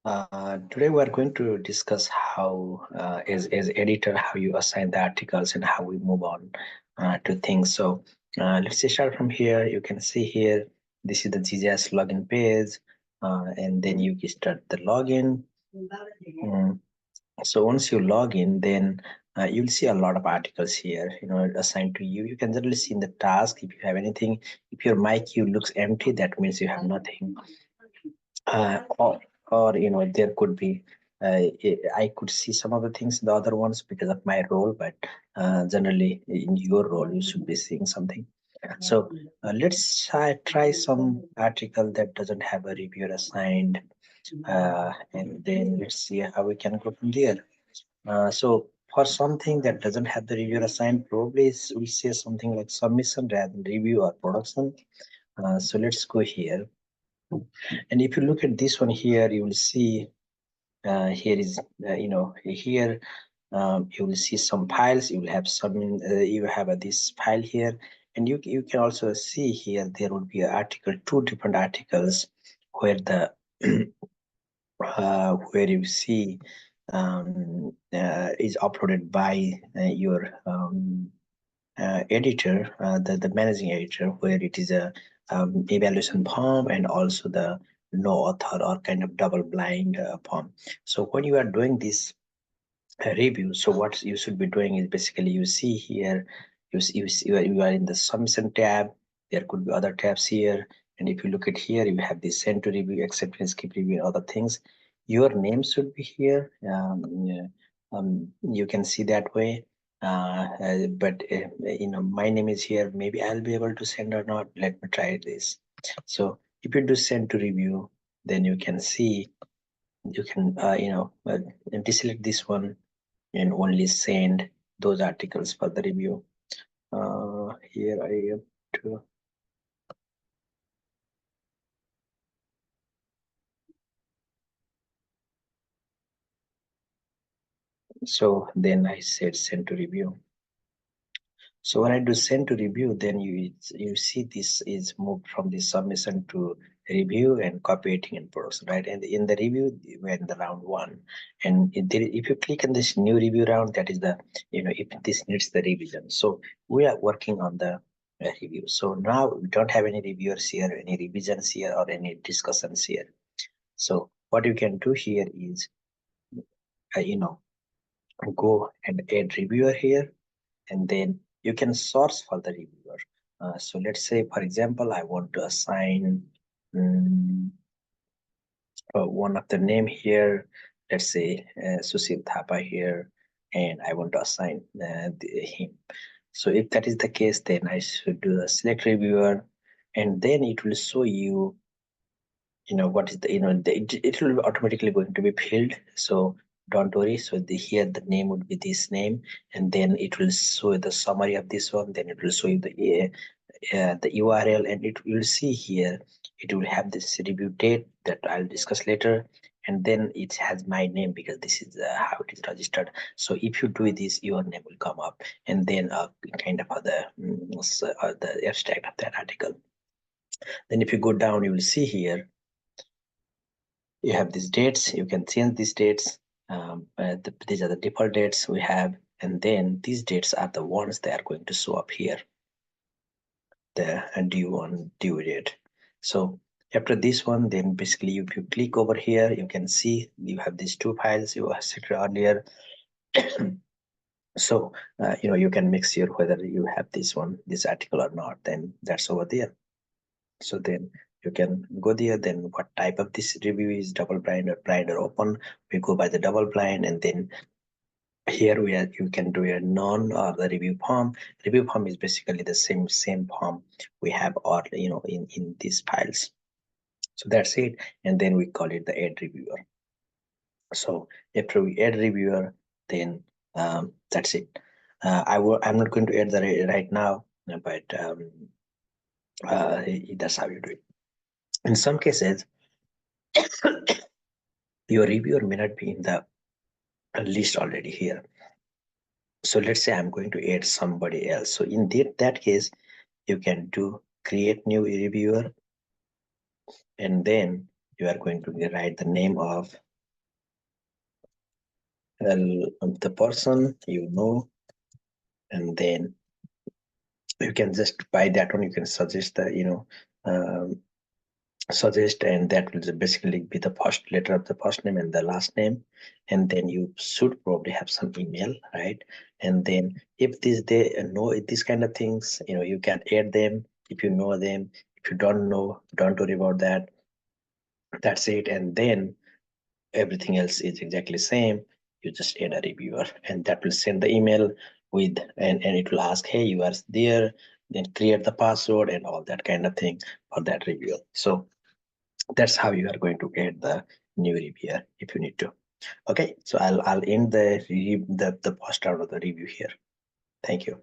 Today we are going to discuss how, as editor, how you assign the articles and how we move on to things. So let's start from here. You can see here, this is the GJAAS login page, and then you can start the login. So once you log in, then you'll see a lot of articles here, assigned to you. You can generally see in the task if you have anything. If your mic queue looks empty, that means you have nothing. Or there could be I could see some of the things in the other ones because of my role, but generally in your role you should be seeing something. So let's try some article that doesn't have a reviewer assigned, and then let's see how we can go from there. So for something that doesn't have the reviewer assigned, probably we say something like submission rather than review or production. So let's go here. And if you look at this one here, you will see here is, here you will see some files. You will have some, you have this file here, and you can also see here there would be an article, two different articles where the where you see is uploaded by your editor, the managing editor, where it is a evaluation form and also the no author or kind of double blind form. So when you are doing this review, so what you should be doing is basically you see here, you are in the submission tab. There could be other tabs here, and if you look at here, you have the send to review, accept and skip review, and other things. Your name should be here. Yeah, you can see that way. But my name is here. Maybe I'll be able to send or not. Let me try this. So if you do send to review, then you can see, you can deselect this one and only send those articles for the review. Here I have to. So then I said send to review. So when I do send to review, then you see this is moved from the submission to review and copying and production, right? And in the review, we're in the round one. And if you click on this new review round, that is the, if this needs the revision. So we are working on the review. So now we don't have any reviewers here, any revisions here, or any discussions here. So what you can do here is, go and add reviewer here, and then you can source for the reviewer. So let's say, for example, I want to assign one of the name here. Let's say Susil Thapa here, and I want to assign him. So if that is the case, then I should do a select reviewer, and then it will show you, what is the, it will automatically going to be filled. So don't worry. So here the name would be this name, and then it will show the summary of this one. Then it will show you the URL, and it will see here, it will have this review date that I'll discuss later, and then it has my name because this is how it is registered. So if you do this, your name will come up, and then kind of the abstract of that article. Then if you go down, you will see here you have these dates. You can change these dates. These are the default dates we have, and then these dates are the ones that are going to show up here, the due date. So after this one, then basically if you click over here, you can see you have these two files you set earlier. So you can make sure whether you have this article or not, then that's over there. So then you can go there. Then what type of this review is, double blind or open? We go by the double blind, and then here you can do a non or the review form. Review form is basically the same form we have, or in these files. So that's it, and then we call it the add reviewer. So after we add reviewer, then that's it. I'm not going to add the right now, but that's how you do it. In some cases, your reviewer may not be in the list already here. So let's say I'm going to add somebody else. So in that case, you can do create new reviewer, and then you are going to write the name of the person you know, and then you can just by that one you can suggest the suggest, and that will basically be the first letter of the first name and the last name, and then you should probably have some email, right? And then if they know these kind of things, you can add them if you know them. If you don't know, don't worry about that. That's it. And then everything else is exactly same. You just add a reviewer, and that will send the email with, and it will ask, hey, you are there, then create the password and all that kind of thing for that reviewer. So that's how you are going to get the new reviewer if you need to. Okay, so I'll end the post out of the review here. Thank you.